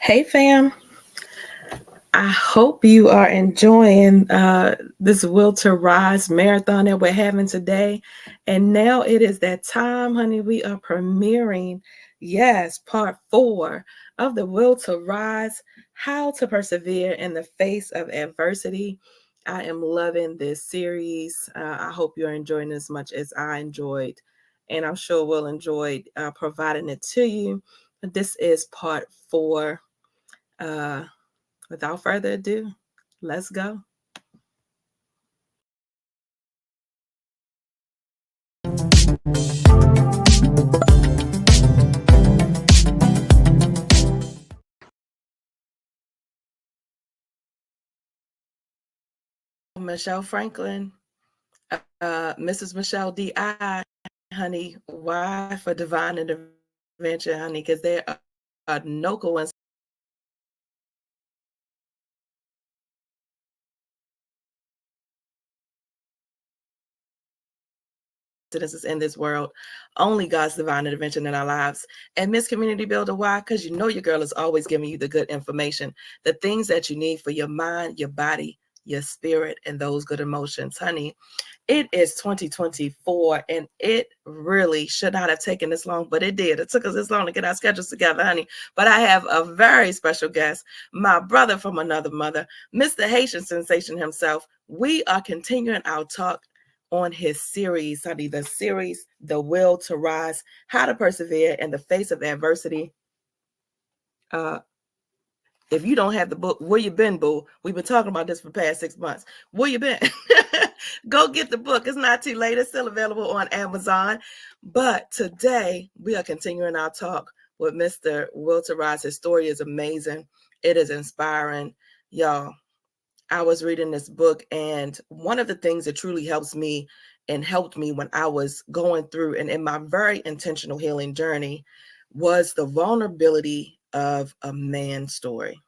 Hey fam, I hope you are enjoying this Will to Rise marathon that we're having today. And now it is that time, honey. We are premiering, yes, part 4 of the Will to Rise, How to Persevere in the Face of Adversity. I am loving this series. I hope you're enjoying as much as I enjoyed, and I'm sure we'll enjoy providing it to you. This is part 4. Uh, Without further ado, let's go. Michelle Franklin, Mrs. Michelle D.I., honey, why for divine intervention, honey? Because there are no coincidences in this world, only God's divine intervention in our lives. And Miss Community Builder, why? Because you know your girl is always giving you the good information, the things that you need for your mind, your body, your spirit, and those good emotions, honey. It is 2024, and it really should not have taken this long, but it did. It took us this long to get our schedules together, honey. But I have a very special guest, my brother from another mother, Mr. Haitian Sensation himself. We are continuing our talk on his series, honey, the series, The Will to Rise, How to Persevere in the Face of Adversity. If you don't have the book, where you been, boo? We've been talking about this for the past 6 months. Where you been? Go get the book. It's not too late. It's still available on Amazon. But today we are continuing our talk with Mr. Will to Rise. His story is amazing. It is inspiring. Y'all, I was reading this book, and one of the things that truly helps me and helped me when I was going through and in my very intentional healing journey was the vulnerability of a man's story.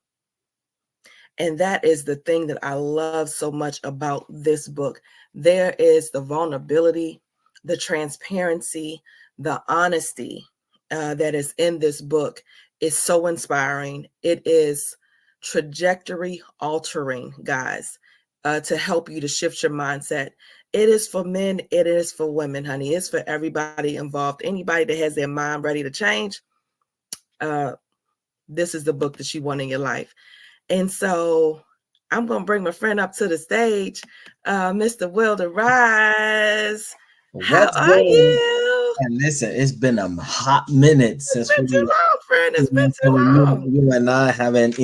And that is the thing that I love so much about this book. There is the vulnerability, the transparency, the honesty that is in this book is so inspiring. It is trajectory altering, guys, to help you to shift your mindset. It is for men. It is for women, honey. It's for everybody involved. Anybody that has their mind ready to change, this is the book that you want in your life. And so I'm going to bring my friend up to the stage, Mr. Will to Rise. How What's are going you? And listen, it's been a hot minute It's since been too long, friend. It's been too long. you and I haven't,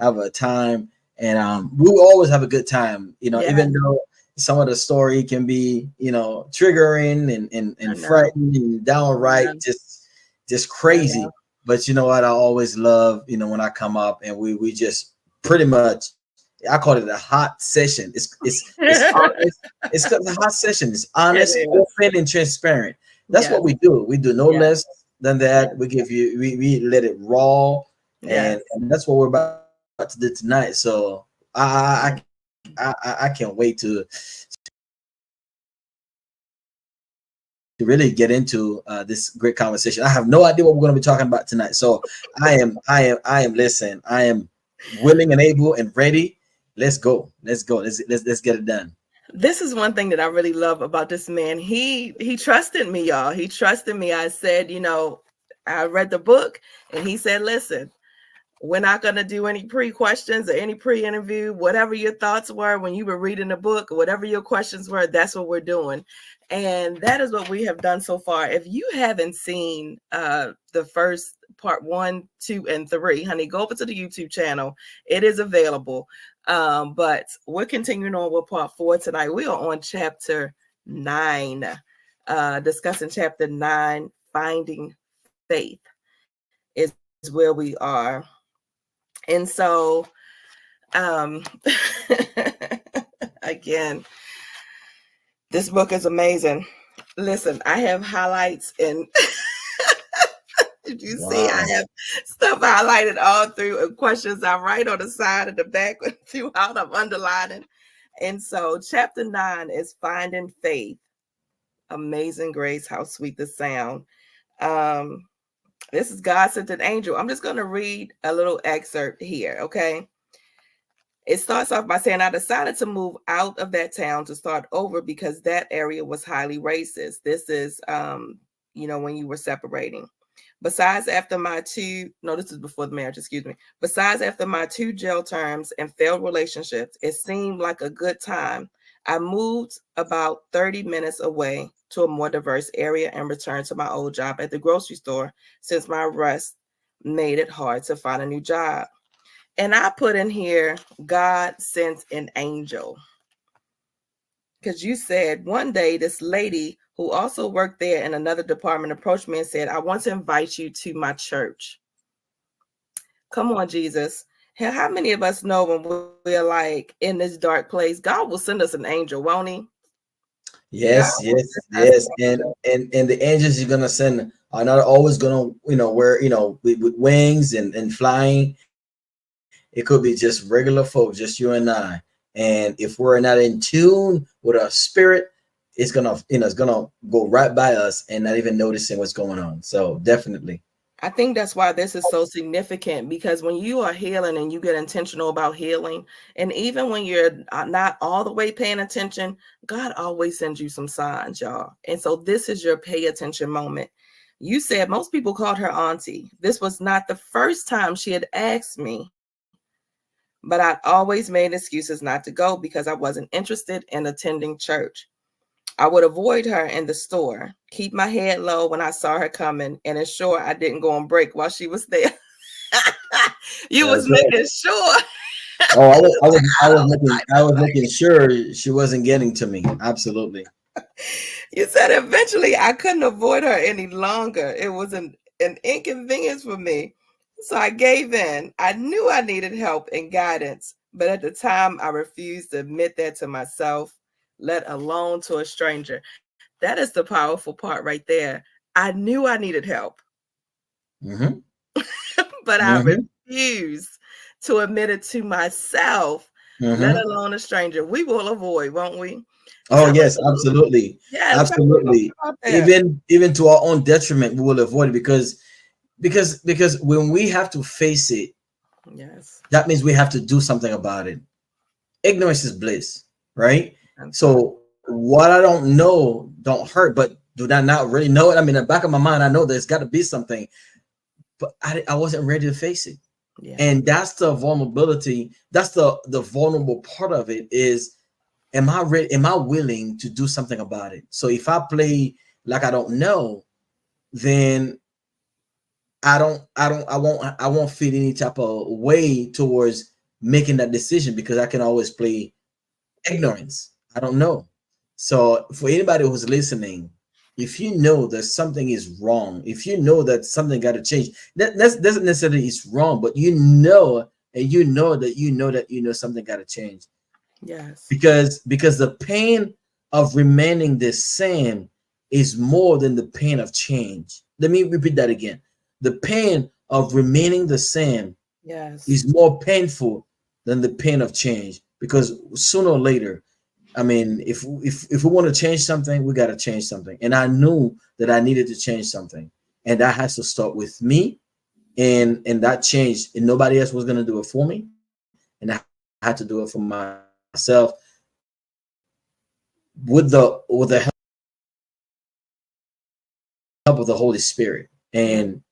have a time, and we will always have a good time, Yeah, even though some of the story can be, triggering I and know. frightening and I know. downright just I crazy. know. But you know what? I always love, when I come up and we just pretty much, I call it a hot session. It's honest. It's a hot session. It's It honest, is. open, and transparent. That's Yes. what we do. We do no Yes. less than Yes. that. We give you we let it raw, Yes. and that's what we're about to do tonight. So Yes. I can't wait to really get into this great conversation. I have no idea what we're going to be talking about tonight. So listen, I am willing and able and ready. Let's go. Let's go. Let's get it done. This is one thing that I really love about this man. He trusted me, y'all. He trusted me. I said, I read the book, and he said, listen, we're not going to do any pre-questions or any pre-interview. Whatever your thoughts were when you were reading the book, whatever your questions were, that's what we're doing. And that is what we have done so far. If you haven't seen the first part 1, 2, and 3, honey, go over to the YouTube channel. It is available. But we're continuing on with part 4 tonight. We are on chapter 9, discussing chapter 9, Finding Faith is where we are. And so, um, again, this book is amazing. Listen, I have highlights, and did you see I Wow. have stuff highlighted all through, and questions I write on the side and the back throughout. I'm underlining. And so, chapter 9 is Finding Faith. Amazing Grace, how sweet the sound. Um, This is God sent an angel. I'm just going to read a little excerpt here, okay? It starts off by saying, I decided to move out of that town to start over because that area was highly racist. This is, when you were separating. Besides, after my this is before the marriage, excuse me. Besides, after my 2 jail terms and failed relationships, it seemed like a good time. I moved about 30 minutes away to a more diverse area and returned to my old job at the grocery store since my arrest made it hard to find a new job. And I put in here, God sent an angel. Because you said one day this lady who also worked there in another department approached me and said, I want to invite you to my church. Come on, Jesus. How many of us know when we're like in this dark place, God will send us an angel, won't he? Yes. And the angels you're gonna send are not always gonna, wear, with wings and flying. It could be just regular folks, just you and I. And if we're not in tune with our spirit, it's gonna go right by us and not even noticing what's going on. So definitely. I think that's why this is so significant, because when you are healing and you get intentional about healing, and even when you're not all the way paying attention, God always sends you some signs, y'all. And so this is your pay attention moment. You said most people called her auntie. This was not the first time she had asked me, but I'd always made excuses not to go because I wasn't interested in attending church. I would avoid her in the store, keep my head low when I saw her coming, and ensure I didn't go on break while she was there. You was making sure. Oh, I was making sure she wasn't getting to me. Absolutely. You said eventually I couldn't avoid her any longer. It was an inconvenience for me. So I gave in. I knew I needed help and guidance, but at the time I refused to admit that to myself, let alone to a stranger. That is the powerful part right there. I knew I needed help, but I refused to admit it to myself, let alone a stranger. We will avoid, won't we? Oh, yes, absolutely. Yes, absolutely. Even to our own detriment, we will avoid it because when we have to face it, yes, that means we have to do something about it. Ignorance is bliss, right? So what I don't know don't hurt, but do I not really know it? I mean, in the back of my mind, I know there's got to be something, but I wasn't ready to face it. Yeah. And that's the vulnerability. That's the vulnerable part of it is, am I ready? Am I willing to do something about it? So if I play like I don't know, then I won't feel any type of way towards making that decision because I can always play ignorance. I don't know. So for anybody who's listening, if you know that something is wrong, if you know that something got to change, that doesn't necessarily it's wrong, but you know something got to change. Yes. Because the pain of remaining the same is more than the pain of change. Let me repeat that again. The pain of remaining the same is more painful than the pain of change, because sooner or later, I mean, if we want to change something, we got to change something. And I knew that I needed to change something, and that has to start with me, and that change, and nobody else was going to do it for me, and I had to do it for myself with the help of the Holy Spirit. And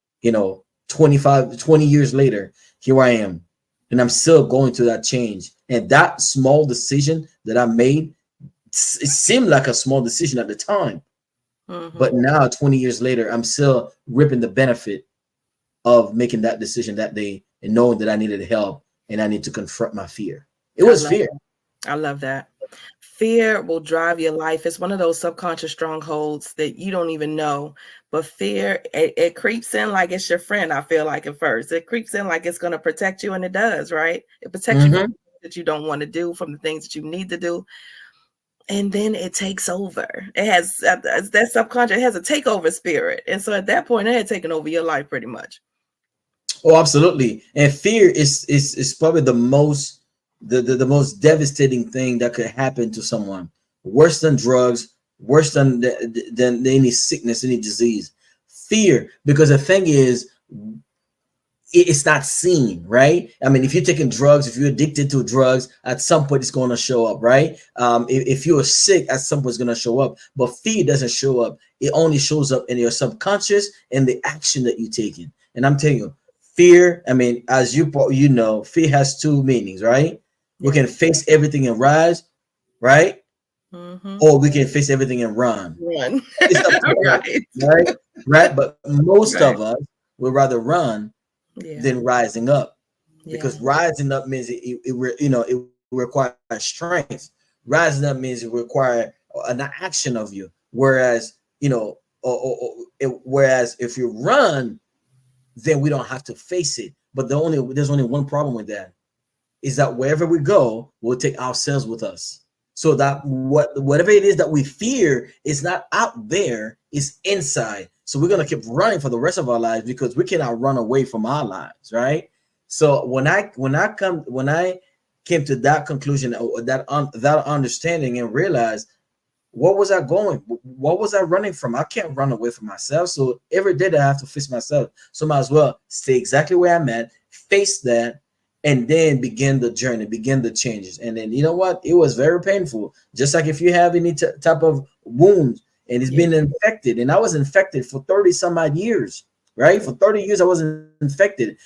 20 years later, here I am, and I'm still going through that change. And that small decision that I made, it seemed like a small decision at the time, but now 20 years later, I'm still ripping the benefit of making that decision that day and knowing that I needed help and I need to confront my fear. It was fear. I love that. Fear will drive your life. It's one of those subconscious strongholds that you don't even know. But fear, it creeps in like it's your friend, I feel like at first. It creeps in like it's going to protect you, and it does, right? It protects you from the things that you don't want to do, from the things that you need to do. And then it takes over. It has that subconscious, it has a takeover spirit. And so at that point, it had taken over your life pretty much. Oh, absolutely. And fear is probably the most devastating thing that could happen to someone. Worse than drugs, worse than any sickness, any disease. fear, because the thing is, it's not seen, right? I mean, if you're taking drugs, if you're addicted to drugs, at some point it's going to show up, right? If you're sick, at some point it's going to show up. But fear doesn't show up. It only shows up in your subconscious and the action that you're taking. And I'm telling you, fear, I mean, as you know, fear has two meanings, right? We can face everything and rise, right? Or we can face everything and run. It's up to us, right? But most of us would rather run than rising up, because rising up means it requires strength. Rising up means it requires an action of you. Whereas whereas if you run, then we don't have to face it. But there's only one problem with that, is that wherever we go, we'll take ourselves with us. So that whatever it is that we fear is not out there, it's inside. So we're gonna keep running for the rest of our lives, because we cannot run away from our lives, right? So when I came to that conclusion, or that understanding, and realized, what was I running from? I can't run away from myself. So every day that I have to face myself, so might as well stay exactly where I'm at, face that, and then begin the journey, begin the changes. And then, you know what? It was very painful. Just like if you have any type of wound and it's been infected. And I was infected for 30 some odd years, right? For 30 years, I wasn't infected.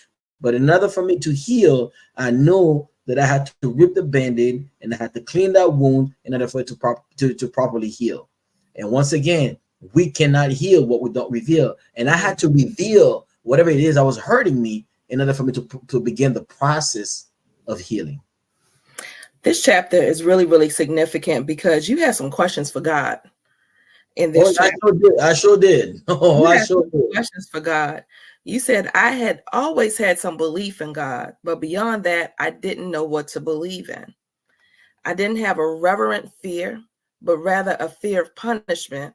But in order for me to heal, I knew that I had to rip the Band-Aid and I had to clean that wound in order for it to properly heal. And once again, we cannot heal what we don't reveal. And I had to reveal whatever it is that was hurting me in order for me to begin the process of healing. This chapter is really, really significant, because you have some questions for God in this chapter. I sure did. I sure did. Questions for God. You said, I had always had some belief in God, but beyond that, I didn't know what to believe in. I didn't have a reverent fear, but rather a fear of punishment.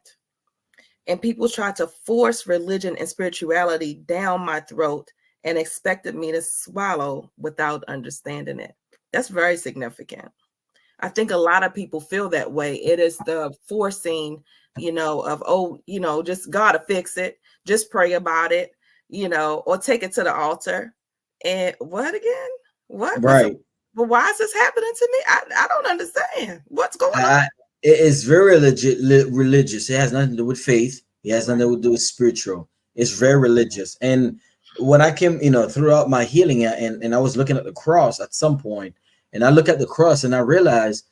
And people tried to force religion and spirituality down my throat and expected me to swallow without understanding it. That's very significant. I think a lot of people feel that way. It is the forcing, of, just God to fix it. Just pray about it, or take it to the altar. And what again? What? Right. Well, why is this happening to me? I don't understand. What's going on? It is very religious. It has nothing to do with faith. It has nothing to do with spiritual. It's very religious. And when I came, throughout my healing, and I was looking at the cross at some point, and I look at the cross and I realized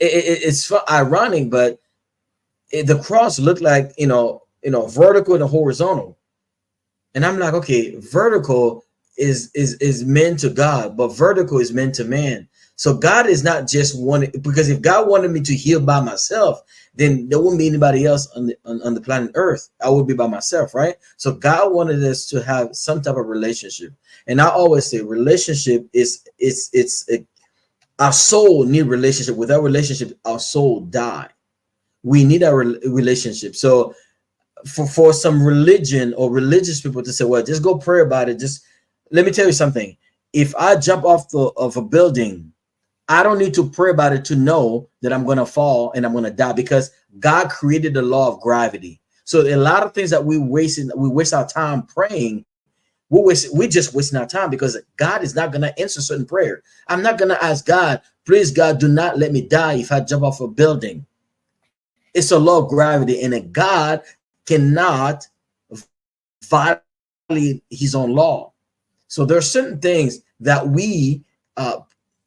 it's ironic, but the cross looked like, vertical and horizontal. And I'm like, okay, vertical is meant to God, but vertical is meant to man. So God is not just one, because if God wanted me to heal by myself, then there wouldn't be anybody else on the planet Earth. I would be by myself, right? So God wanted us to have some type of relationship. And I always say relationship our soul need relationship. Without relationship, our soul die. We need a relationship. So for some religion or religious people to say, well, just go pray about it. Just let me tell you something. If I jump off of a building, I don't need to pray about it to know that I'm going to fall and I'm going to die, because God created the law of gravity. So a lot of things that we waste our time praying, we just wasting our time, because God is not going to answer certain prayer. I'm not going to ask God, please God, do not let me die if I jump off a building. It's a law of gravity, and that God cannot violate his own law. So there are certain things that we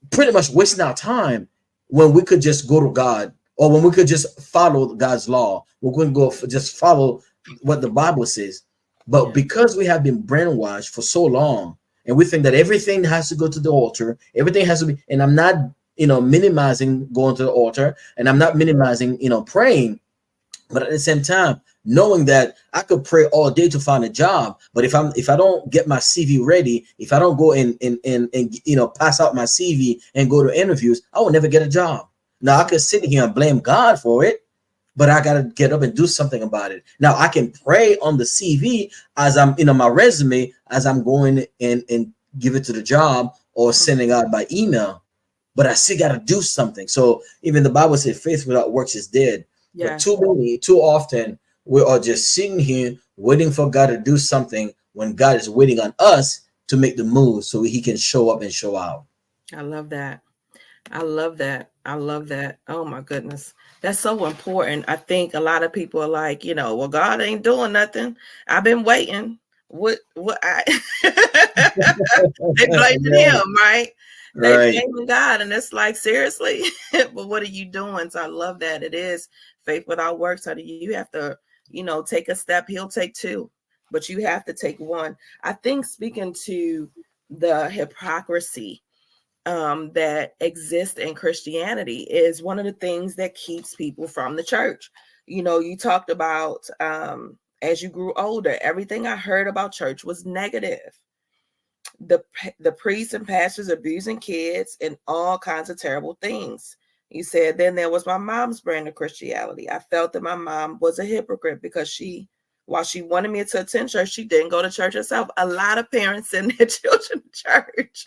pretty much wasting our time when we could just go to God, or when we could just follow God's law. We couldn't go just follow what the Bible says. But because we have been brainwashed for so long, and we think that everything has to go to the altar, everything has to be, and I'm not, minimizing going to the altar, and I'm not minimizing, praying, but at the same time, knowing that I could pray all day to find a job, but if I don't get my CV ready, if I don't go and pass out my CV and go to interviews, I will never get a job. Now I could sit here and blame God for it, but I got to get up and do something about it. Now I can pray on the CV as I'm, my resume, as I'm going and give it to the job or sending out by email, but I still got to do something. So even the Bible says faith without works is dead. But too often we are just sitting here waiting for God to do something when God is waiting on us to make the move so he can show up and show out. I love that. I love that. I love that. Oh my goodness. That's so important. I think a lot of people are like, well, God ain't doing nothing. I've been waiting. What I they blaming him, right? They blaming God. And it's like, seriously, but what are you doing? So I love that. It is faith without works. Honey. You have to, take a step. He'll take two, but you have to take one. I think speaking to the hypocrisy that exists in Christianity is one of the things that keeps people from the church. You talked about as you grew older, everything I heard about church was negative. The priests and pastors abusing kids and all kinds of terrible things. You said then there was my mom's brand of Christianity. I felt that my mom was a hypocrite because while she wanted me to attend church, she didn't go to church herself. A lot of parents send their children to church.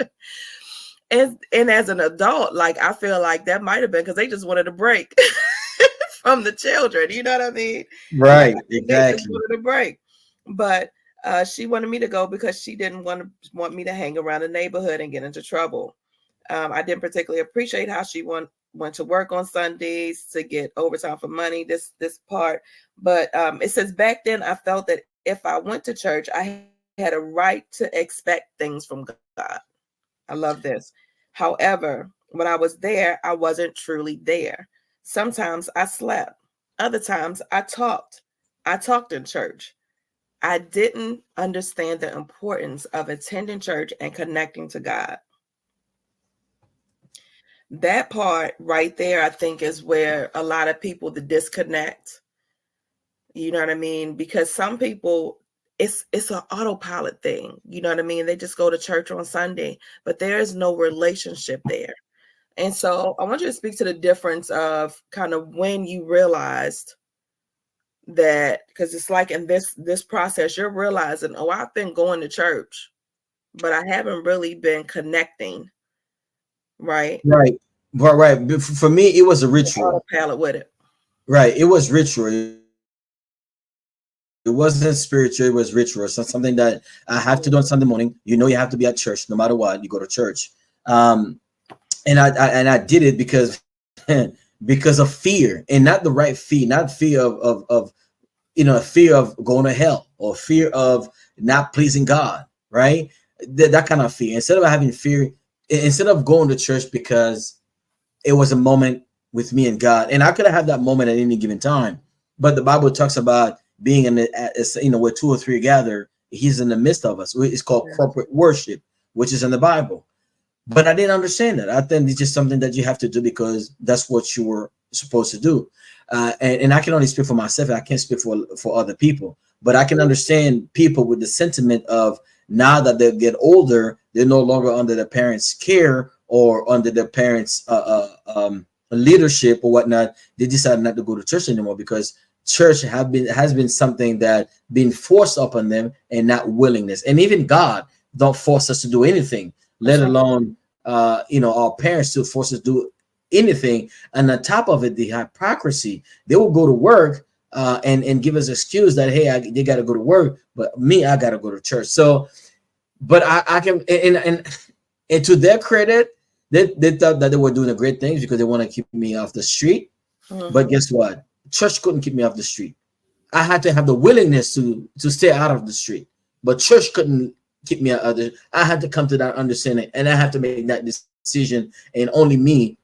And as an adult, like I feel like that might have been because they just wanted a break from the children. You know what I mean? Right, exactly. They just wanted a break. But she wanted me to go because she didn't want me to hang around the neighborhood and get into trouble. I didn't particularly appreciate how she went to work on Sundays to get overtime for money. This part, but it says back then I felt that if I went to church, I had a right to expect things from God. I love this. However, when I was there, I wasn't truly there. Sometimes I slept. Other times I talked. I talked in church. I didn't understand the importance of attending church and connecting to God. That part right there, I think, is where a lot of people, the disconnect. You know what I mean? Because some people, it's an autopilot thing. You know what I mean? They just go to church on Sunday, but there is no relationship there. And so I want you to speak to the difference of kind of when you realized that, because it's like in this process, you're realizing, oh, I've been going to church, but I haven't really been connecting. Right. Right. For me, it was a ritual. Autopilot with it. Right. It was ritual. It wasn't spiritual, it was ritual. So something that I have to do on Sunday morning. You have to be at church no matter what. You go to church, and I did it because of fear, and not the right fear, not fear of fear of going to hell or fear of not pleasing God, right? That kind of fear. Instead of having fear, instead of going to church because it was a moment with me and God, and I could have had that moment at any given time, but the Bible talks about being in where two or three gather, he's in the midst of us. It's called corporate worship, which is in the Bible. But I didn't understand that. I think it's just something that you have to do because that's what you were supposed to do. And I can only speak for myself. I can't speak for other people, but I can understand people with the sentiment of now that they get older, they're no longer under their parents' care or under their parents' leadership or whatnot. They decide not to go to church anymore because church has been something that been forced upon them and not willingness. And even God don't force us to do anything, let alone our parents to force us to do anything. And on top of it, the hypocrisy, they will go to work and give us excuse that hey, they got to go to work, but me, I got to go to church. So, but I can and to their credit, they thought that they were doing the great things because they want to keep me off the street. But guess what? Church couldn't keep me off the street. I had to have the willingness to stay out of the street, but church couldn't keep me out of the. I had to come to that understanding, and I had to make that decision. And only me,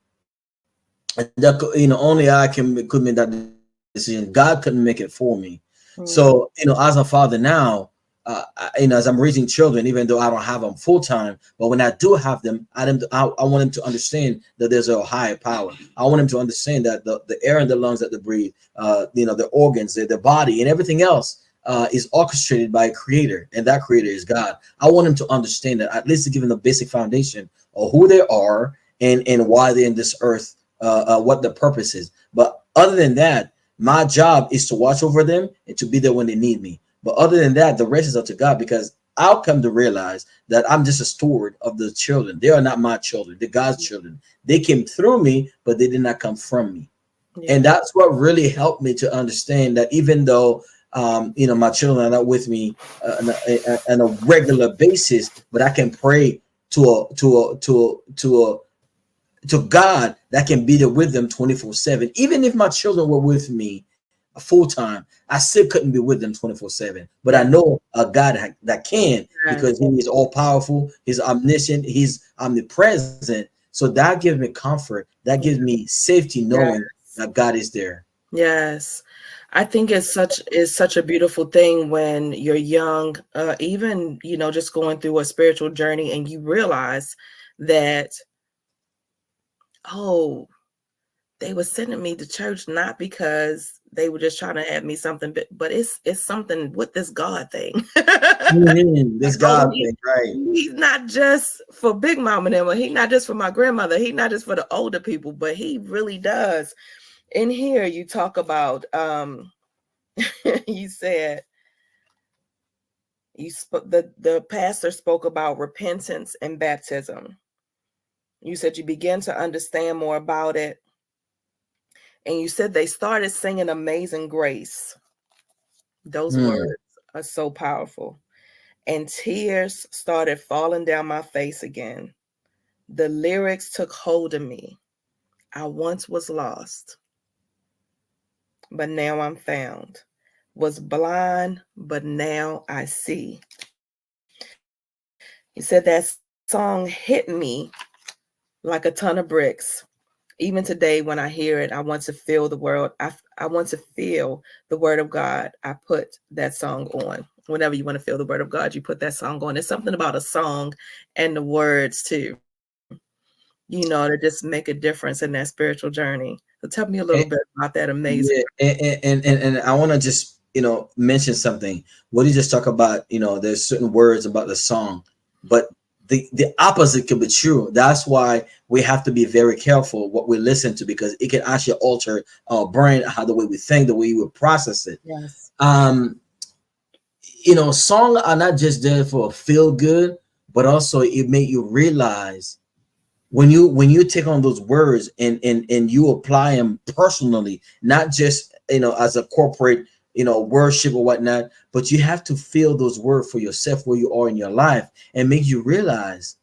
only I could make that decision. God couldn't make it for me. So as a father now, as I'm raising children, even though I don't have them full time, but when I do have them, I want them to understand that there's a higher power. I want them to understand that the air in the lungs that they breathe, the organs, their body, and everything else is orchestrated by a creator, and that creator is God. I want them to understand that, at least to give them the basic foundation of who they are and why they're in this earth, what the purpose is. But other than that, my job is to watch over them and to be there when they need me. But other than that, the rest is up to God, because I'll come to realize that I'm just a steward of the children. They are not my children. They're God's children. They came through me, but they did not come from me. And that's what really helped me to understand that even though my children are not with me on a regular basis, but I can pray to God that can be there with them 24/7. Even if my children were with me full time, I still couldn't be with them 24/7. But I know a God that can, because He is all powerful, He's omniscient, He's omnipresent. So that gives me comfort. That gives me safety, knowing that God is there. Yes. I think it's such a beautiful thing when you're young, even, just going through a spiritual journey, and you realize that, oh, they were sending me to church not because they were just trying to have me something, but it's something with this God thing. This God thing, right? He's not just for Big Mama and them, he's not just for my grandmother, he's not just for the older people, but he really does. In here, you talk about, you said, the pastor spoke about repentance and baptism. You said you began to understand more about it. And you said they started singing Amazing Grace. Those words are so powerful. And tears started falling down my face again. The lyrics took hold of me. I once was lost, but now I'm found. Was blind, but now I see. He said that song hit me like a ton of bricks. Even today, when I hear it, I want to feel the world. I want to feel the word of God. I put that song on. Whenever you want to feel the word of God, you put that song on. There's something about a song and the words too, to just make a difference in that spiritual journey. So tell me a little bit about that amazing. Yeah, and I want to just mention something. What you just talk about, there's certain words about the song, but the opposite can be true. That's why we have to be very careful what we listen to, because it can actually alter our brain, how the way we think, the way we process it. Yes. Songs are not just there for feel good, but also it make you realize when you take on those words and you apply them personally, not just as a corporate worship or whatnot, but you have to feel those words for yourself, where you are in your life, and make you realize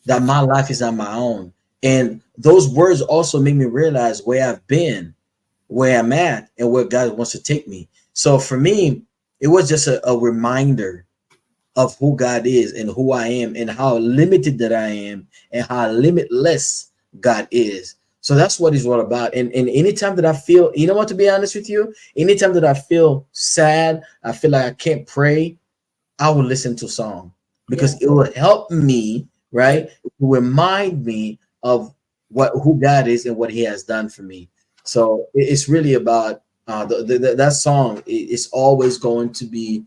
that my life is not my own. And those words also make me realize where I've been, where I'm at, and where God wants to take me. So for me, it was just a reminder of who God is and who I am, and how limited that I am, and how limitless God is. So that's what it's all about. And anytime that I feel, to be honest with you, anytime that I feel sad, I feel like I can't pray, I will listen to a song, because it will help me, right? It will remind me of who God is and what He has done for me. So it's really about that song. It's always going to be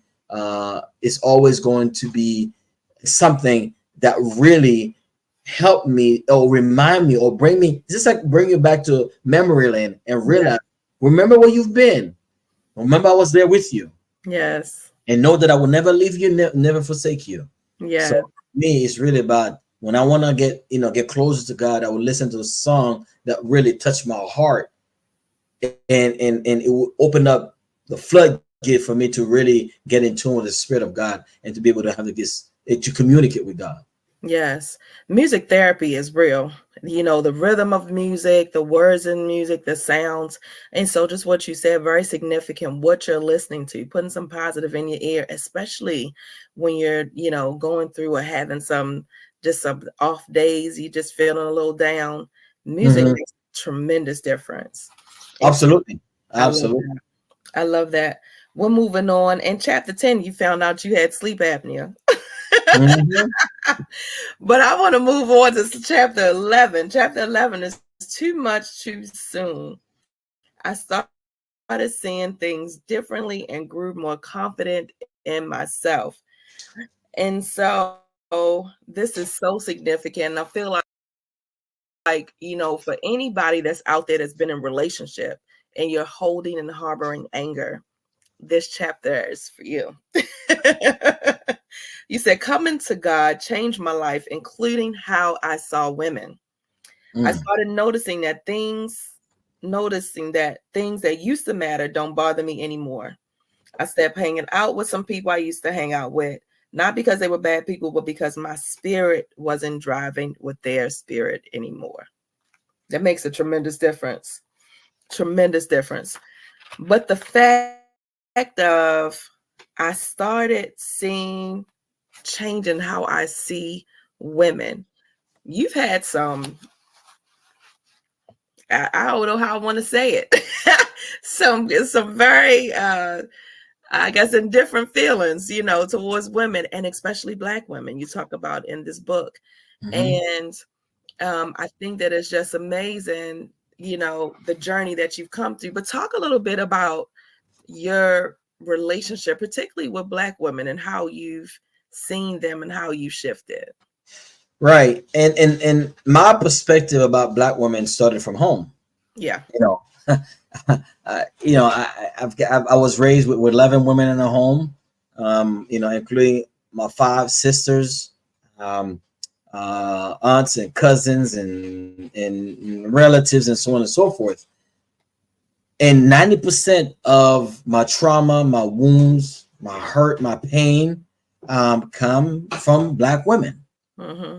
something that really help me or remind me or bring you back to memory lane and realize, remember where you've been. Remember I was there with you. Yes. And know that I will never leave you, never forsake you. Yeah. So for me, it's really about when I want to get closer to God, I will listen to a song that really touched my heart, and it will open up the floodgate for me to really get in tune with the Spirit of God, and to be able to have to communicate with God. Yes. Music therapy is real. The rhythm of music, the words in music, the sounds. And so just what you said, very significant, what you're listening to, putting some positive in your ear, especially when you're, going through or having some off days, you just feeling a little down. Music makes a tremendous difference. Absolutely. I love that. We're moving on. In chapter 10, you found out you had sleep apnea. But I want to move on to chapter 11. Chapter 11 is too much too soon. I started seeing things differently and grew more confident in myself. And so this is so significant. I feel like, for anybody that's out there that's been in relationship and you're holding and harboring anger, this chapter is for you. You said, coming to God changed my life, including how I saw women. I started noticing that things noticing that things that used to matter don't bother me anymore. I stopped hanging out with some people I used to hang out with, not because they were bad people, but because my spirit wasn't driving with their spirit anymore. That makes a tremendous difference. Tremendous difference. But the fact of I started seeing changing how I see women. You've had some, I don't know how I want to say it. some very I guess indifferent feelings, towards women, and especially Black women you talk about in this book. And I think that it's just amazing, the journey that you've come through. But talk a little bit about your relationship, particularly with Black women, and how you've seen them and how you shifted. Right. And my perspective about Black women started from home. Yeah. I was raised with 11 women in the home, including my 5 sisters, aunts and cousins and relatives and so on and so forth. And 90% of my trauma, my wounds, my hurt, my pain come from Black women.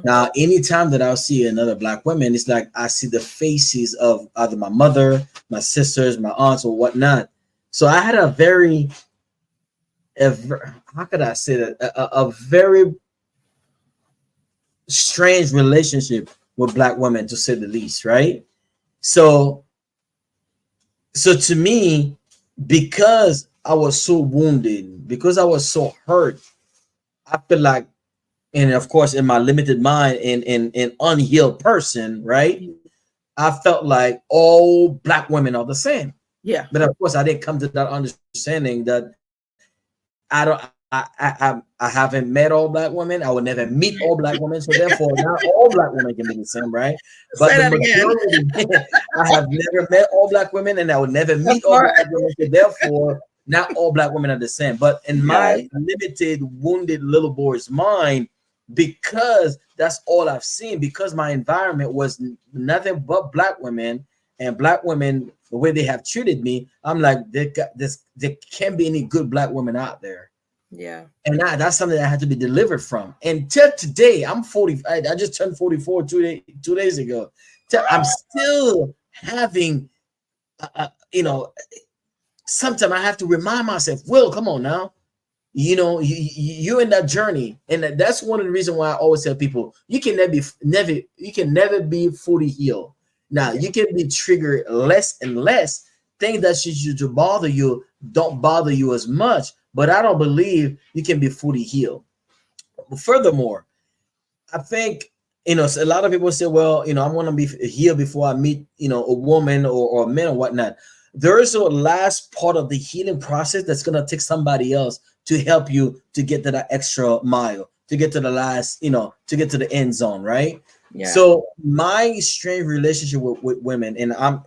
Now, anytime that I'll see another Black woman, it's like I see the faces of either my mother, my sisters, my aunts, or whatnot. So I had a very strange relationship with Black women, to say the least, right? So to me, because I was so wounded, because I was so hurt, I feel like, and of course, in my limited mind and an unhealed person, right, I felt like all Black women are the same. Yeah. But of course, I didn't come to that understanding that I haven't met all Black women. I will never meet all Black women. So therefore, not all Black women can be the same, right? But the majority, I have never met all Black women, and I will never meet all Black women. So therefore, not all Black women are the same. But in my limited, wounded little boy's mind, because that's all I've seen, because my environment was nothing but Black women, and Black women, the way they have treated me, I'm like, there can't be any good Black women out there. Yeah. And that's something that I had to be delivered from. And till today, I'm 40. I just turned 44 2 days ago. I'm still having, sometimes I have to remind myself, Will, come on now. You're in that journey, and that's one of the reasons why I always tell people you can never be fully healed. Now you can be triggered less and less. Things that used to bother you don't bother you as much, but I don't believe you can be fully healed. Furthermore, I think a lot of people say, well, I want to be healed before I meet a woman or a man or whatnot. There is a last part of the healing process that's going to take somebody else to help you to get to that extra mile, to get to the last, to get to the end zone, right? Yeah. So my strange relationship with women, and I'm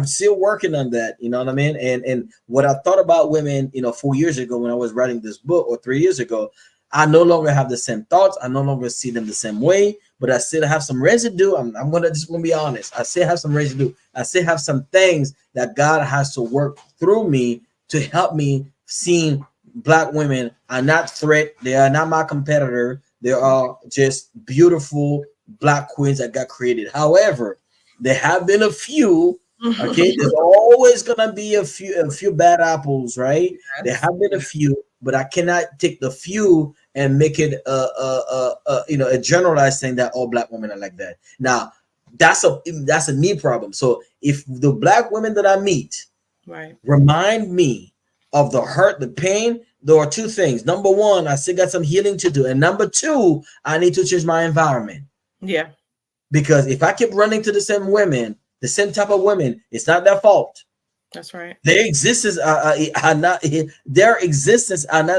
still working on that, you know what I mean? And what I thought about women, 4 years ago when I was writing this book, or 3 years ago, I no longer have the same thoughts. I no longer see them the same way, but I still have some residue. I'm gonna be honest. I still have some residue. I still have some things that God has to work through me to help me see Black women are not threat. They are not my competitor. They are just beautiful Black queens that got created. However, there have been a few. Okay, there's always gonna be a few bad apples, right? There have been a few, but I cannot take the few and make it a generalized thing that all Black women are like that. Now, that's a me problem. So if the Black women that I meet remind me of the hurt, the pain, there are two things. Number one, I still got some healing to do, and number two, I need to change my environment. Yeah, because if I keep running to the same women, the same type of women, it's not their fault. That's right. Their existence are not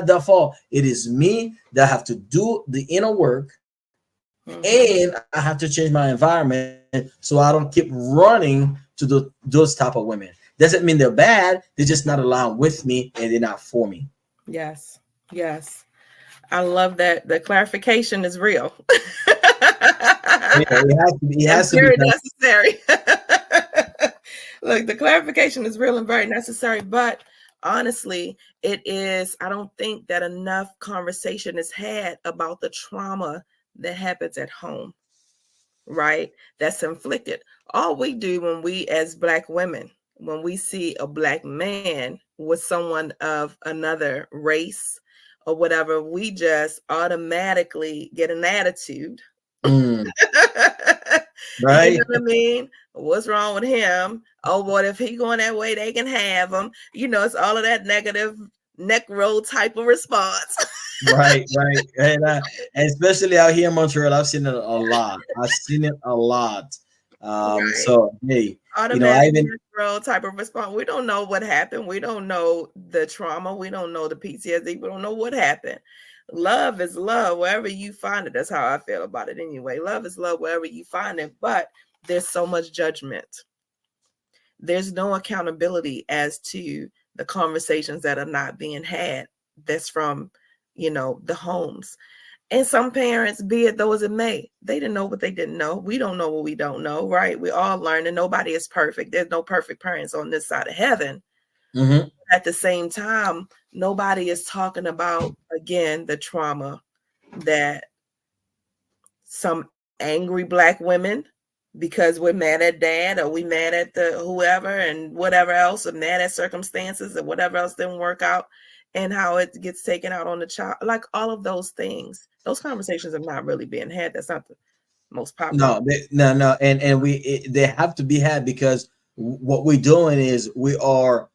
their fault. It is me that have to do the inner work, and I have to change my environment so I don't keep running to those type of women. Doesn't mean they're bad. They're just not aligned with me, and they're not for me. Yes. Yes. I love that. The clarification is real. It has to be. Very necessary. Look, the clarification is real and very necessary, but honestly, it is. I don't think that enough conversation is had about the trauma that happens at home, right? That's inflicted. All we do when we, as Black women, when we see a Black man with someone of another race or whatever, we just automatically get an attitude. Mm, You right? know what I mean? What's wrong with him? Oh, what if he going that way? They can have him. You know, it's all of that negative neck roll type of response. Right, right. And especially out here in Montreal, I've seen it a lot. I've seen it a lot. Right. So hey, I Automatic even neck roll type of response. We don't know what happened. We don't know the trauma. We don't know the PTSD. We don't know what happened. Love is love wherever you find it. That's how I feel about it anyway. Love is love wherever you find it, but there's so much judgment. There's no accountability as to the conversations that are not being had. That's from, the homes. And some parents, be it though as it may, they didn't know what they didn't know. We don't know what we don't know, right? We all learn, and nobody is perfect. There's no perfect parents on this side of heaven. mm-hmm. At the same time, nobody is talking about, again, the trauma that some angry Black women, because we're mad at dad or we mad at the whoever and whatever else, or mad at circumstances and whatever else didn't work out, and how it gets taken out on the child. Like all of those things, those conversations are not really being had. That's not the most popular. No, and they have to be had, because what we're doing is we are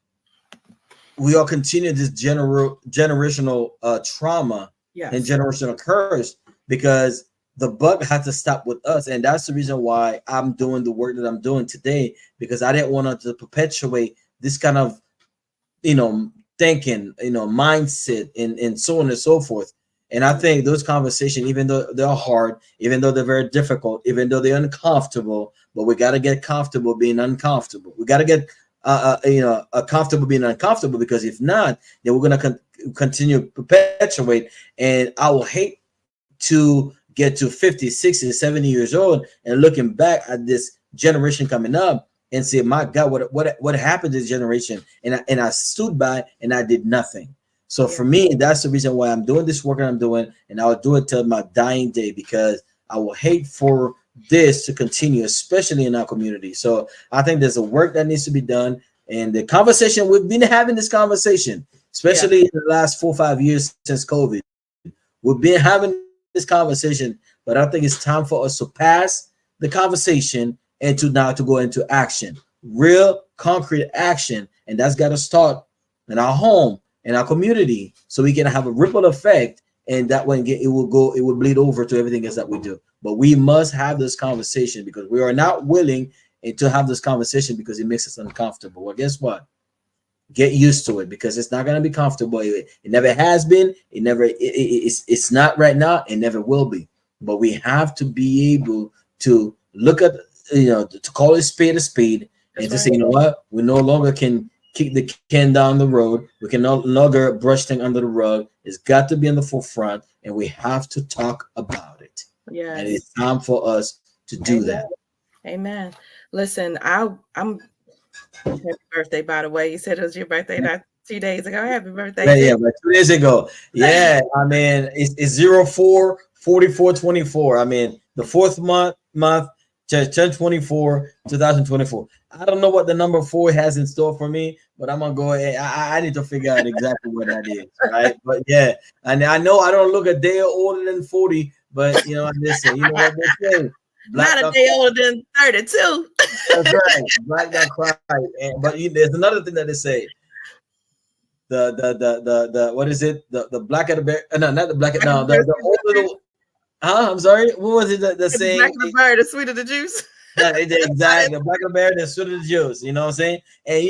continuing this generational trauma and Yes. generational curse, because the buck had to stop with us. And that's the reason why I'm doing the work that I'm doing today, because I didn't want to perpetuate this kind of thinking, mindset, and so on and so forth. And I think those conversations, even though they're hard, even though they're very difficult, even though they're uncomfortable, but we got to get comfortable being uncomfortable. We got to get comfortable being uncomfortable, because if not, then we're going to continue to perpetuate. And I will hate to get to 50, 60, 70 years old and looking back at this generation coming up and say, my God, what happened to this generation? And I stood by and I did nothing. So for me, that's the reason why I'm doing this work that I'm doing, and I'll do it till my dying day, because I will hate for this to continue, especially in our community. So I think there's a work that needs to be done, and the conversation, we've been having this conversation, especially in the last 4 or 5 years since COVID. We've been having this conversation, but I think it's time for us to pass the conversation and to now to go into action, real concrete action, and that's got to start in our home, in our community, so we can have a ripple effect, and that way it will bleed over to everything else that we do. But we must have this conversation, because we are not willing to have this conversation because it makes us uncomfortable. Well, guess what? Get used to it, because it's not going to be comfortable. It never has been. It's not right now. It never will be. But we have to be able to look at, to call a spade, and to say, you know what, we no longer can kick the can down the road. We can no longer brush things under the rug. It's got to be in the forefront, and we have to talk about it. Yes. And it's time for us to do that. Amen. Listen, I'm happy birthday, by the way. You said it was your birthday not 2 days ago. Happy birthday. Yeah, but 2 days ago. Yeah, I mean, it's 04 44 24. I mean, the fourth month, 24, 2024. I don't know what the number 4 has in store for me, but I'm gonna go ahead. I need to figure out exactly what that is, right? But yeah, and I know I don't look a day older than 40, but listen, you know what they say. Not a day older than 32. That's right. Black don't cry. But there's another thing that they say. The what is it? The black of the bear? No, not the black. No, the older the. I'm sorry. What was it that the saying? Black of the bear, the sweeter the juice. Yeah, exactly. The black of the bear, the sweeter the juice. You know what I'm saying? And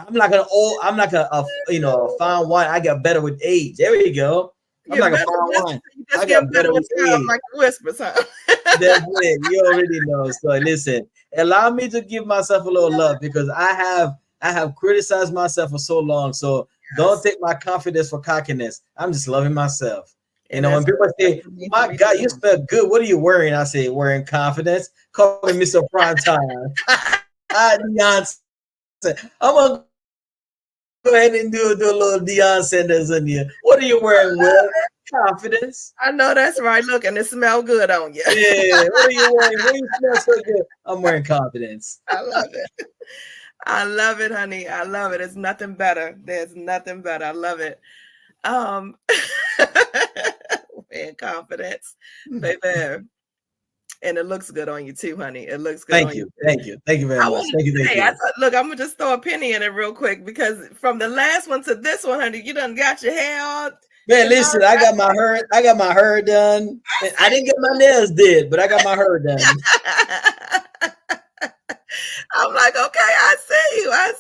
I'm not a fine wine. I got better with age. There we go. I'm like a fine wine. I got better with age. Like whispers, huh? That's it. You already know. So listen, allow me to give myself a little love, because I have criticized myself for so long. So don't take my confidence for cockiness. I'm just loving myself. When people say, "My God, you smell good. What are you wearing?" I say, "Wearing confidence." Call me Mr. Prime Time. Beyonce. I'm gonna go ahead and do a little Deion Sanders in here. What are you wearing, Will? Confidence. I know that's right. Look, and it smell good on you. Yeah. What are you wearing? What do you smell so good? I'm wearing confidence. I love it. I love it, honey. I love it. It's nothing better. There's nothing better. I love it. And confidence, baby. And it looks good on you too, honey. It looks good. Thank you. Thank you. Thank you very much. Thank you. I thought, look, I'm gonna just throw a penny in it real quick because from the last one to this one, honey, you done got your hair all. Man, listen, I got my hair done. I didn't get my nails did, but I got my hair done. I'm like, okay, I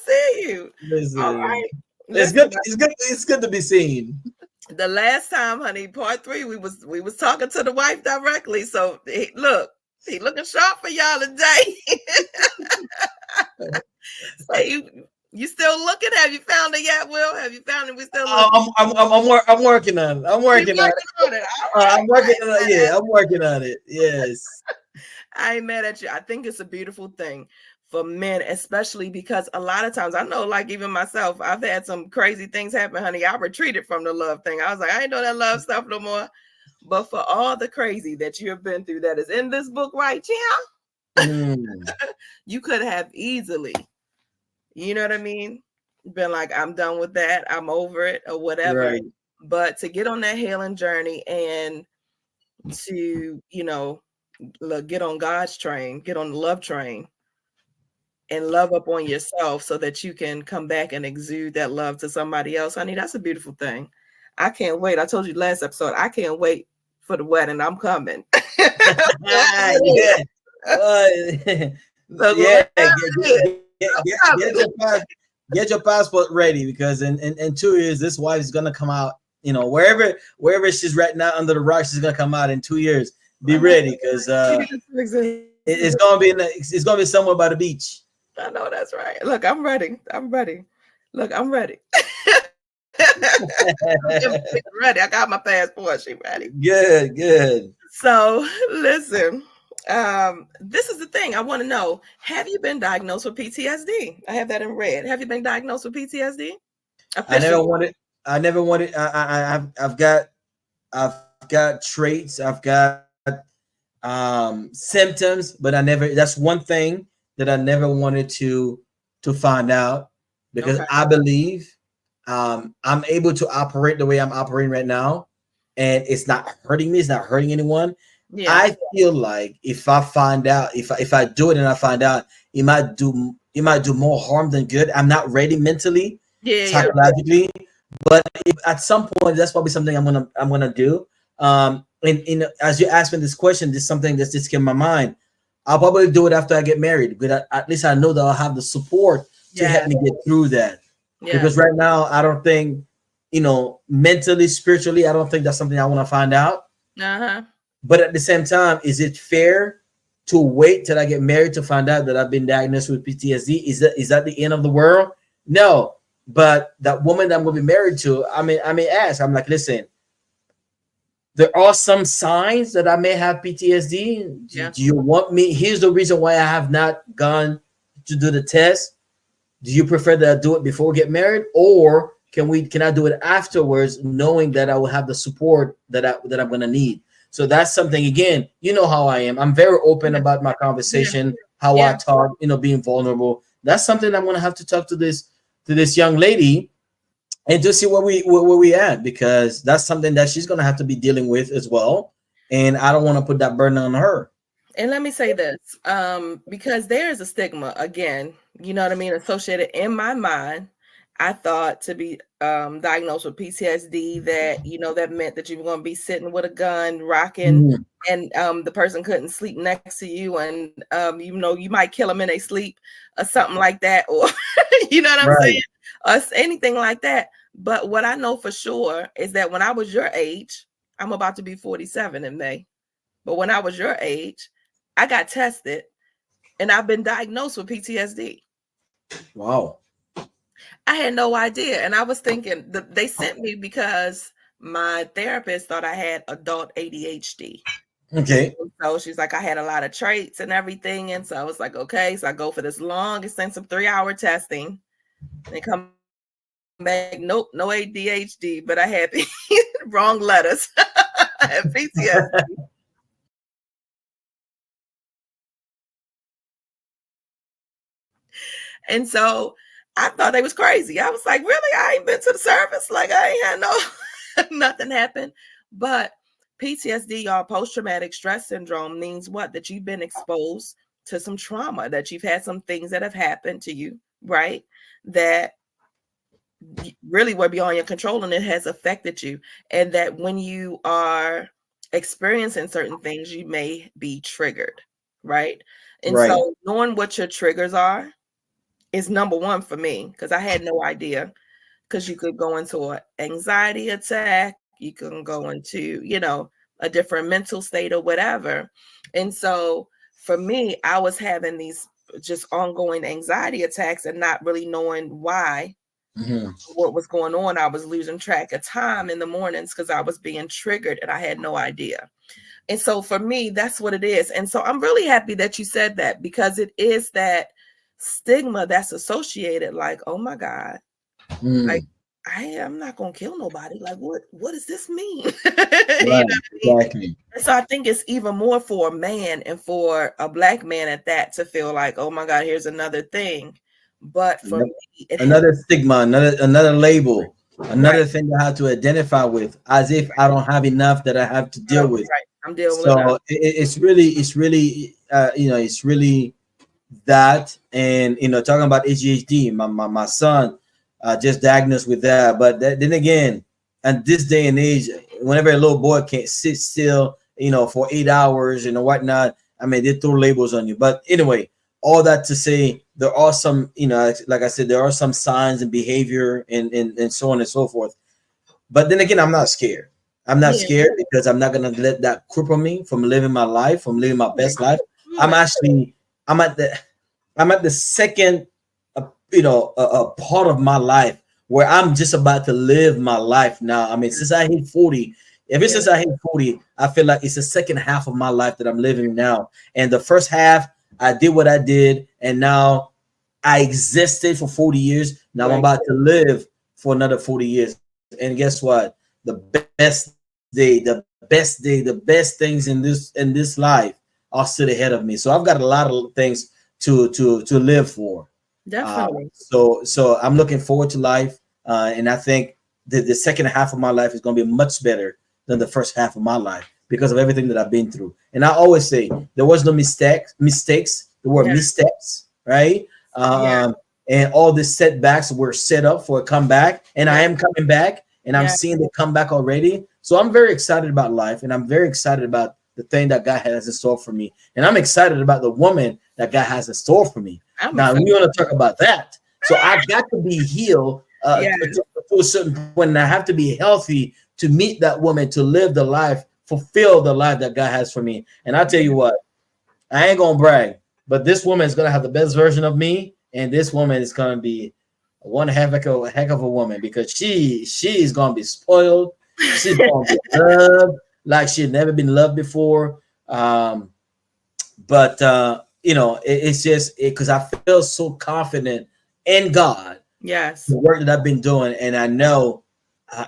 see you. Listen, all right. It's good to be seen. The last time, honey, part 3, we was talking to the wife directly. So he looking sharp for y'all today. So you still looking? Have you found it yet, Will? Have you found it? We still looking? I'm working on it. I'm working on it. I'm working on it. Yeah, I'm working on it. Yes. I ain't mad at you. I think it's a beautiful thing for men, especially because a lot of times I know, like even myself, I've had some crazy things happen, honey. I retreated from the love thing. I was like, I ain't doing that love stuff no more. But for all the crazy that you have been through that is in this book, right? Yeah. You could have easily, you know what I mean? Been like, I'm done with that. I'm over it or whatever. Right. But to get on that healing journey and to, get on God's train, get on the love train and love up on yourself so that you can come back and exude that love to somebody else. Honey, that's a beautiful thing. I can't wait. I told you last episode, I can't wait for the wedding. I'm coming. Get your passport ready because in 2 years, this wife is gonna come out. Wherever she's right now under the rock, she's gonna come out in 2 years. Be ready because it's gonna be somewhere by the beach. I know that's right. Look, I'm ready. Look, I'm ready. Ready. I got my passport. She ready. Good. So listen, this is the thing I want to know. Have you been diagnosed with PTSD? I have that in red. Have you been diagnosed with PTSD? I never wanted. I've got traits. I've got symptoms, but that's one thing that I never wanted to find out because I believe I'm able to operate the way I'm operating right now, and it's not hurting me. It's not hurting anyone. Yeah. I feel like if I find out, if I do it and I find out, it might do more harm than good. I'm not ready mentally, psychologically, but at some point, that's probably something I'm gonna do. And as you asked me this question, this is something that's just came in my mind. I'll probably do it after I get married, but at least I know that I'll have the support to help me get through that. Yeah. Because right now, I don't think, mentally, spiritually, I don't think that's something I want to find out. But at the same time, is it fair to wait till I get married to find out that I've been diagnosed with PTSD? Is that the end of the world? No. But that woman that I'm going to be married to, I may ask. I'm like, listen, there are some signs that I may have PTSD. Yeah. Do you want me? Here's the reason why I have not gone to do the test. Do you prefer that I do it before we get married, or can I do it afterwards, knowing that I will have the support that I'm going to need? So that's something. Again, you know how I am. I'm very open about my conversation, how I talk. Being vulnerable. That's something I'm going to have to talk to this young lady. And to see where we at, because that's something that she's gonna have to be dealing with as well, and I don't want to put that burden on her. And let me say this, because there is a stigma again, you know what I mean, associated in my mind. I thought to be diagnosed with PTSD that that meant that you were going to be sitting with a gun, rocking, and the person couldn't sleep next to you, and you might kill them in their sleep or something like that, or you know what I'm saying. Or anything like that. But what I know for sure is that when I was your age, I'm about to be 47 in May. But when I was your age, I got tested and I've been diagnosed with PTSD. Wow. I had no idea. And I was thinking that they sent me because my therapist thought I had adult ADHD. Okay. So she's like, I had a lot of traits and everything. And so I was like, okay. So I go for this long, extensive 3-hour testing. They come back, nope, no ADHD, but I had wrong letters. I had PTSD. And so I thought they was crazy. I was like, really? I ain't been to the service. Like I ain't had no, nothing happened. But PTSD, y'all, post-traumatic stress syndrome, means what? That you've been exposed to some trauma, that you've had some things that have happened to you, right? That really were beyond your control and it has affected you. And that when you are experiencing certain things, you may be triggered, right? And Right. so knowing what your triggers are is number one for me, because I had no idea. Because you could go into an anxiety attack, you can go into, a different mental state or whatever. And so for me, I was having these just ongoing anxiety attacks and not really knowing why, what was going on. I was losing track of time in the mornings because I was being triggered and I had no idea. And so for me, that's what it is. And so I'm really happy that you said that, because it is that stigma that's associated, like, oh my God, like I'm not gonna kill nobody. Like, what does this mean? You know Right. what I mean? Exactly. And so I think it's even more for a man, and for a Black man at that, to feel like, oh my God, here's another thing. But for Yep. me, it has, Another stigma, another label, another right, thing I have to identify with, as if I don't have enough that I have to deal with. right. I'm dealing with enough. So it's really it's really that. And talking about ADHD, my son just diagnosed with that. But then again, at this day and age, whenever a little boy can't sit still for 8 hours and whatnot, I mean, they throw labels on you. But anyway, all that to say, there are some, like I said, there are some signs and behavior and so on and so forth. But then again, I'm not scared. I'm not Yeah. scared because I'm not gonna let that cripple me from living my life, from living my best life. I'm Right. actually I'm at the second part of my life where I'm just about to live my life now. I mean, since I hit 40, ever Yeah. since I hit 40, I feel like it's the second half of my life that I'm living now. And the first half, I did what I did, and now I existed for 40 years. Now I'm Right. about to live for another 40 years. And guess what? The the best things in this life are still ahead of me. So I've got a lot of things to live for. Definitely. So I'm looking forward to life, and I think the second half of my life is going to be much better than the first half of my life because of everything that I've been through. And I always say there was no mistakes. There were Yeah. missteps, right? Yeah. And all the setbacks were set up for a comeback, and I Yeah. am coming back, and I'm Yeah. seeing the comeback already. So I'm very excited about life, and I'm very excited about the thing that God has in store for me, and I'm excited about the woman that God has in store for me. I'm Now excited. we want to talk about that. So I got to be healed Yeah. to a certain point, and I have to be healthy to meet that woman, to live the life, fulfill the life that God has for me. And I tell you what, I ain't gonna brag, but this woman is gonna have the best version of me, and this woman is gonna be one heck of a woman because she's gonna be spoiled. She's gonna be loved like she'd never been loved before. But it's just because I feel so confident in God, Yes. the work that I've been doing, and I know,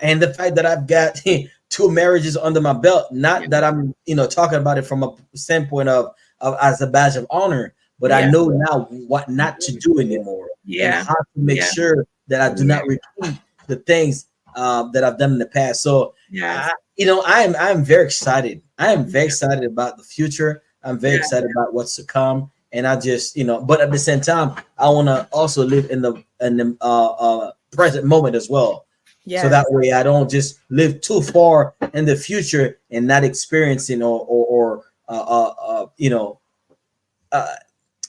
and the fact that I've got 2 marriages under my belt. Not that I'm talking about it from a standpoint of as a badge of honor, but I Yeah. know now what not to do anymore, and Yeah. how to make Yeah. sure that I do Yeah. not repeat the things that I've done in the past. So Yes. I'm very excited. I am very excited about the future. I'm very Yeah. excited about what's to come. And I just, but at the same time, I want to also live in the present moment as well. So Yes. that way I don't just live too far in the future and not experiencing uh,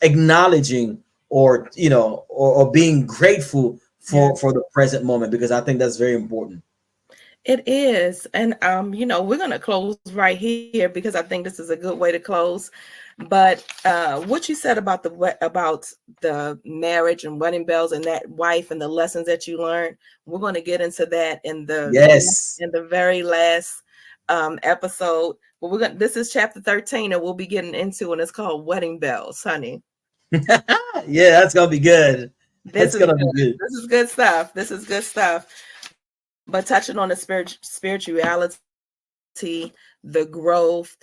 acknowledging or being grateful Yeah. for the present moment, because I think that's very important. It is. And we're gonna close right here because I think this is a good way to close. But what you said about the marriage and wedding bells and that wife and the lessons that you learned, we're gonna get into that in the Yes. very last episode. Well, this is chapter 13 and we'll be getting into, and it's called Wedding Bells, honey. Yeah, that's gonna be good. That's gonna be good. This is good stuff. This is good stuff. But touching on the spirituality, the growth,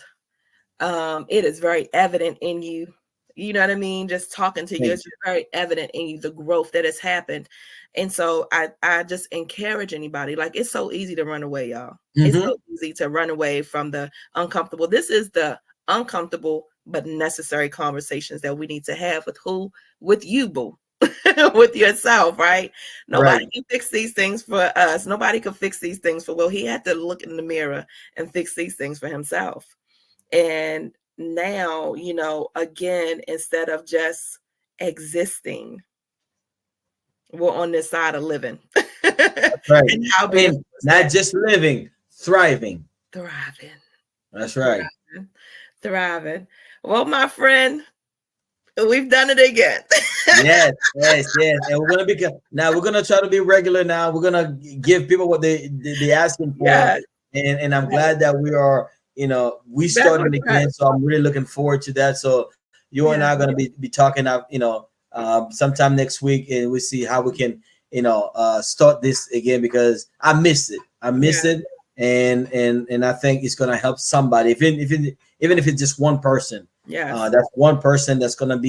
it is very evident in you. You know what I mean? Just talking to you, it's very evident in you, the growth that has happened. And so I just encourage anybody, like, it's so easy to run away, y'all. It's so easy to run away from the uncomfortable. This is the uncomfortable but necessary conversations that we need to have with who? With you, boo. With yourself, right? Nobody can fix these things for us. Nobody can fix these things for Will. He had to look in the mirror and fix these things for himself. And now, you know, again, instead of just existing, we're on this side of living. That's right. And not just living, thriving. That's right. Thriving. Well, my friend, we've done it again. yes. And we're gonna try to be regular now. We're gonna give people what they asking for. Yes. And I'm glad that we are, you know, we started again. So I'm really looking forward to that. So you and I are gonna be talking up, you know, sometime next week, and we see how we can, you know, start this again, because I miss it. And I think it's gonna help somebody, even if it's just one person. Yeah, that's one person that's gonna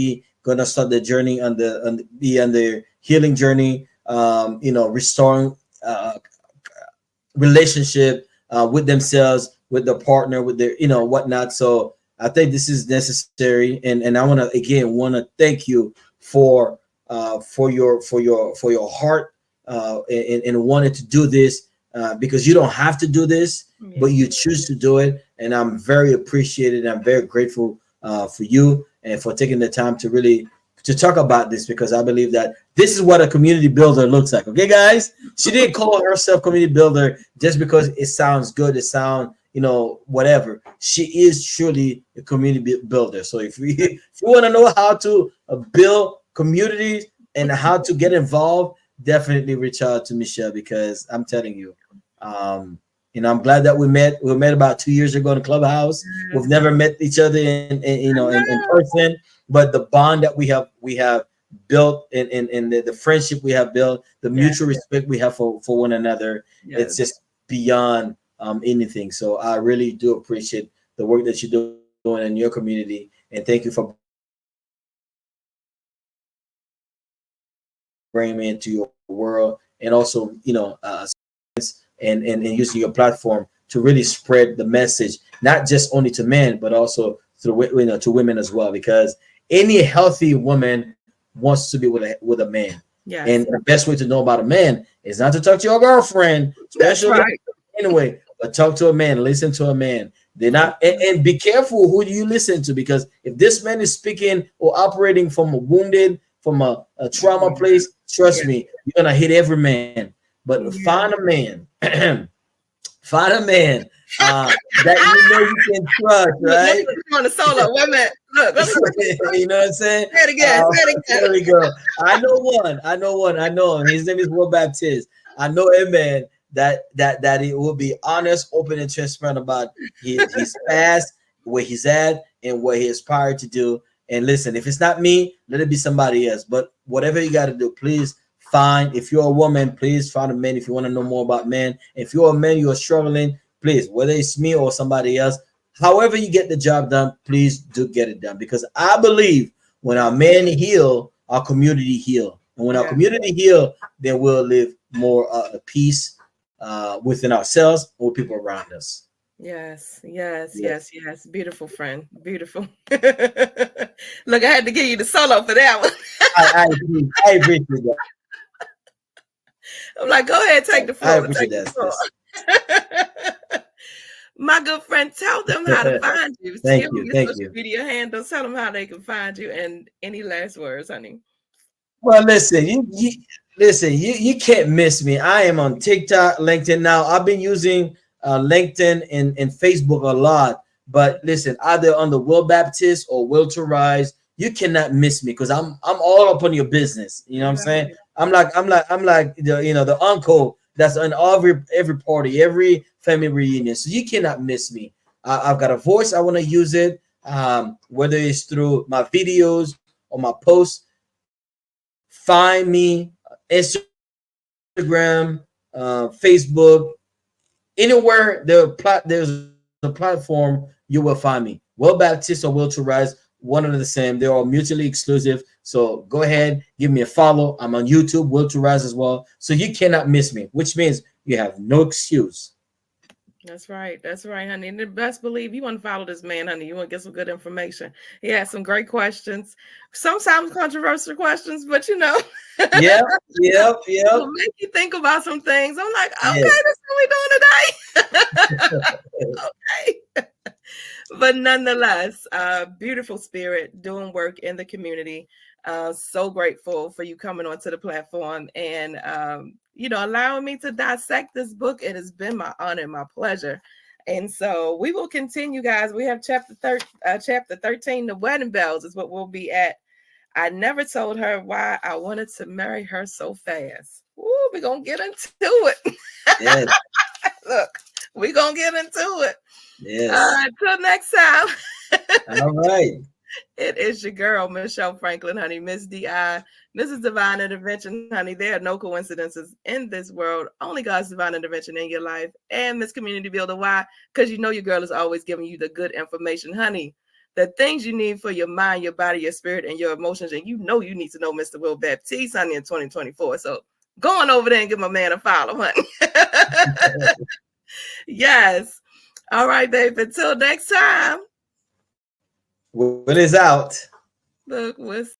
start the journey on the healing journey. You know, restoring relationship with themselves, with their partner, with their, you know, whatnot. So I think this is necessary, and I want to thank you for your heart and wanting to do this, because you don't have to do this, but you choose to do it, and I'm very appreciated. I'm very grateful for you and for taking the time to talk about this, because I believe that this is what a community builder looks like. Okay, guys, she didn't call herself community builder just because it sounds good. It sounds, you know, whatever. She is truly a community builder. So if you want to know how to build communities and how to get involved, definitely reach out to Michelle, because I'm telling you, you know, I'm glad that we met. We met about 2 years ago in the clubhouse. We've never met each other in person, but the bond that we have built, and the friendship we have built, the mutual respect we have for one another, it's just beyond anything. So I really do appreciate the work that you're doing in your community, and thank you for bringing me into your world, and also, you know, and using your platform to really spread the message, not just only to men, but also to women as well, because any healthy woman wants to be with a man. Yes. And the best way to know about a man is not to talk to your girlfriend, especially anyway, but talk to a man, listen to a man. They're not, and be careful who do you listen to, because if this man is speaking or operating from a wounded, from a trauma place, trust me, you're gonna hit every man. But find a man, that you know you can trust, right? On the solo, wait a minute. Look, you know what I'm saying? Say it again. There we go. I know him. His name is Will Baptist. I know a man that he will be honest, open, and transparent about his past, where he's at, and what he aspired to do. And listen, if it's not me, let it be somebody else. But whatever you got to do, please find. If you're a woman, please find a man. If you want to know more about men, if you're a man, you are struggling, please, whether it's me or somebody else, however you get the job done, please do get it done. Because I believe when our men heal, our community heal. And when our community heal, then we'll live more peace within ourselves or people around us. Yes. Beautiful, friend. Beautiful. Look, I had to give you the solo for that one. I appreciate that. I'm like, go ahead, take the floor. I appreciate that. My good friend, tell them how to find you. Thank you. Your social media handles. Tell them how they can find you, and any last words, honey. Well, listen, you can't miss me. I am on TikTok, LinkedIn now. I've been using LinkedIn and Facebook a lot, but listen, either on the Will Baptist or Will to Rise, you cannot miss me, because I'm all up on your business. You know what I'm saying? I'm like the uncle that's on every party, every family reunion. So you cannot miss me. I've got a voice. I want to use it, whether it's through my videos or my posts. Find me Instagram, Facebook, anywhere there's a platform, you will find me. Will Baptist or Will to Rise, one and the same. They're all mutually exclusive. So go ahead, give me a follow. I'm on YouTube, Will to Rise as well. So you cannot miss me, which means you have no excuse. That's right. That's right, honey. And best believe you want to follow this man, honey. You want to get some good information. He has some great questions, sometimes controversial questions, but you know, Yep, yep, yep. it'll make you think about some things. I'm like, okay, Yes. that's what we're doing today. Okay. But nonetheless, beautiful spirit doing work in the community. So grateful for you coming onto the platform and you know, allowing me to dissect this book. It has been my honor and my pleasure. And so we will continue, guys. We have chapter 13, The Wedding Bells is what we'll be at. I never told her why I wanted to marry her so fast. Ooh, we're gonna get into it. Yes. Look, we're gonna get into it. Yes. Until next time. All right. It is your girl, Michelle Franklin, honey, Miss D.I., Mrs. Divine Intervention, honey. There are no coincidences in this world. Only God's divine intervention in your life. And Miss Community Builder. Why? Because you know your girl is always giving you the good information, honey. The things you need for your mind, your body, your spirit, and your emotions. And you know you need to know Mr. Will Baptiste, honey, in 2024. So go on over there and give my man a follow, honey. Yes. All right, babe. Until next time. When it's out. Look, what's